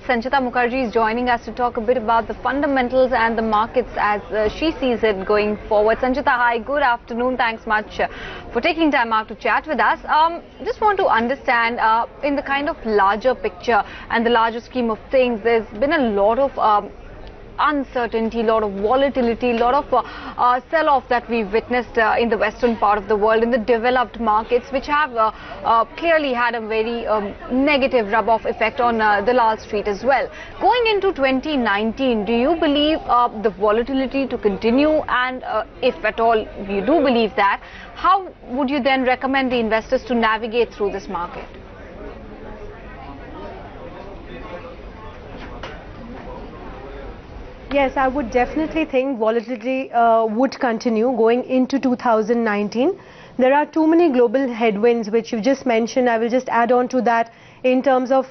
Sanchita Mukherjee is joining us to talk a bit about the fundamentals and the markets as she sees it going forward. Sanchita, hi, good afternoon. Thanks much for taking time out to chat with us. Just want to understand in the kind of larger picture and the larger scheme of things, there's been a lot of uncertainty, a lot of volatility, a lot of sell-off that we've witnessed in the western part of the world, in the developed markets, which have clearly had a very negative rub-off effect on Dalal Street as well. Going into 2019, do you believe the volatility to continue? And if at all you do believe that, how would you then recommend the investors to navigate through this market? Yes, I would definitely think volatility would continue going into 2019. There are too many global headwinds which you just mentioned. I will just add on to that in terms of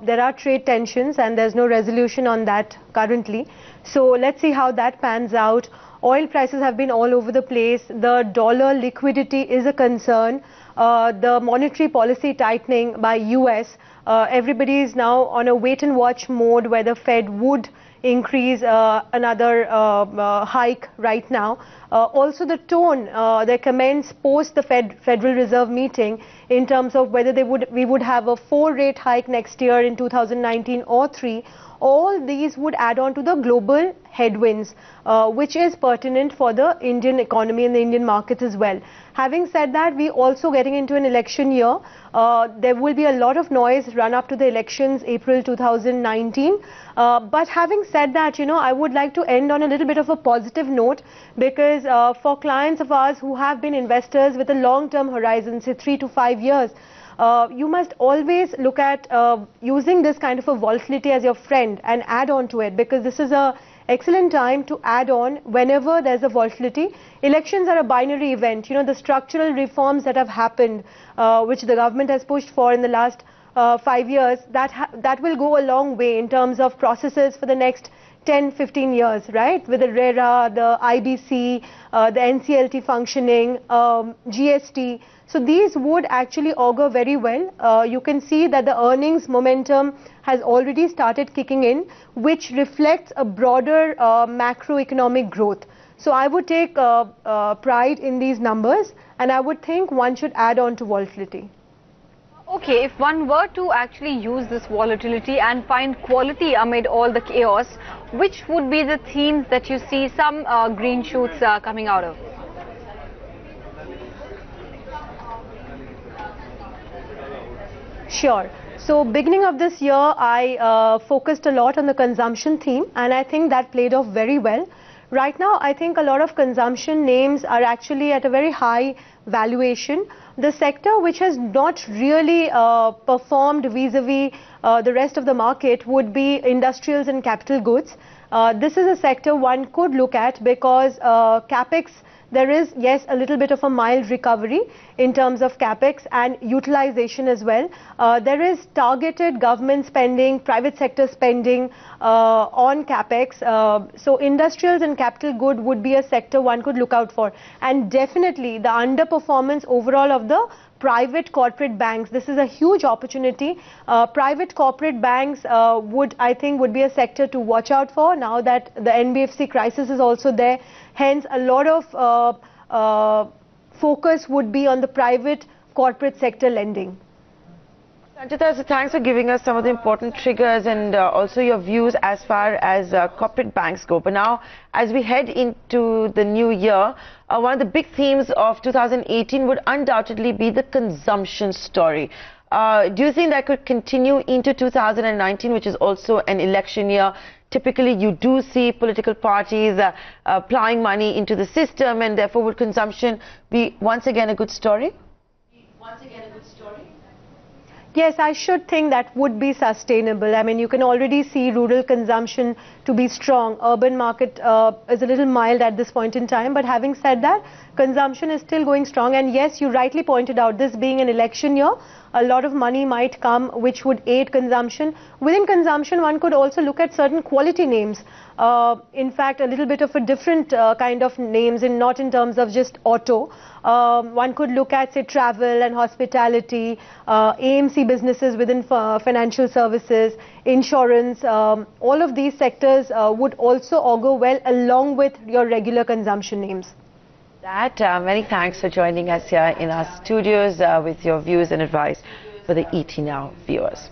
there are trade tensions and there's no resolution on that currently. So let's see how that pans out. Oil prices have been all over the place. The dollar liquidity is a concern. The monetary policy tightening by US. Everybody is now on a wait and watch mode where the Fed would increase another hike right now. Also the tone, their comments post the Federal Reserve meeting in terms of whether we would have a 4 rate hike next year in 2019 or 3. All these would add on to the global headwinds, which is pertinent for the Indian economy and the Indian markets as well. Having said that, we also getting into an election year. There will be a lot of noise run up to the elections, April 2019. But having said that, I would like to end on a little bit of a positive note, because for clients of ours who have been investors with a long-term horizon, say 3 to 5 years, you must always look at using this kind of a volatility as your friend and add on to it, because this is a excellent time to add on whenever there's a volatility. Elections are a binary event. The structural reforms that have happened, which the government has pushed for in the last 5 years, that will go a long way in terms of processes for the next 10-15 years, right? With the RERA, the IBC, the NCLT functioning, GST. So these would actually augur very well. You can see that the earnings momentum has already started kicking in, which reflects a broader macroeconomic growth. So I would take pride in these numbers, and I would think one should add on to volatility. Okay, if one were to actually use this volatility and find quality amid all the chaos, which would be the themes that you see some green shoots coming out of? Sure. So beginning of this year, I focused a lot on the consumption theme, and I think that played off very well. Right now, I think a lot of consumption names are actually at a very high valuation. The sector which has not really performed vis-a-vis the rest of the market would be industrials and capital goods. This is a sector one could look at because capex, there is, yes, a little bit of a mild recovery in terms of capex and utilization as well. There is targeted government spending, private sector spending on capex. So industrials and capital good would be a sector one could look out for. And definitely the underperformance overall of the private corporate banks. This is a huge opportunity. Private corporate banks I think would be a sector to watch out for now that the NBFC crisis is also there. Hence, a lot of focus would be on the private corporate sector lending. Sanchita, so thanks for giving us some of the important triggers and also your views as far as corporate banks go. But now, as we head into the new year, one of the big themes of 2018 would undoubtedly be the consumption story. Do you think that could continue into 2019, which is also an election year? Typically, you do see political parties applying money into the system, and therefore would consumption be once again a good story? Yes, I should think that would be sustainable. I mean, you can already see rural consumption to be strong. Urban market is a little mild at this point in time. But having said that, consumption is still going strong. And yes, you rightly pointed out, this being an election year, a lot of money might come which would aid consumption. Within consumption, one could also look at certain quality names. In fact, a little bit of a different kind of names, and not in terms of just auto. One could look at, say, travel and hospitality, AMC businesses within financial services, insurance. All of these sectors would also augur well along with your regular consumption names. Many thanks for joining us here in our studios with your views and advice for the ET Now viewers.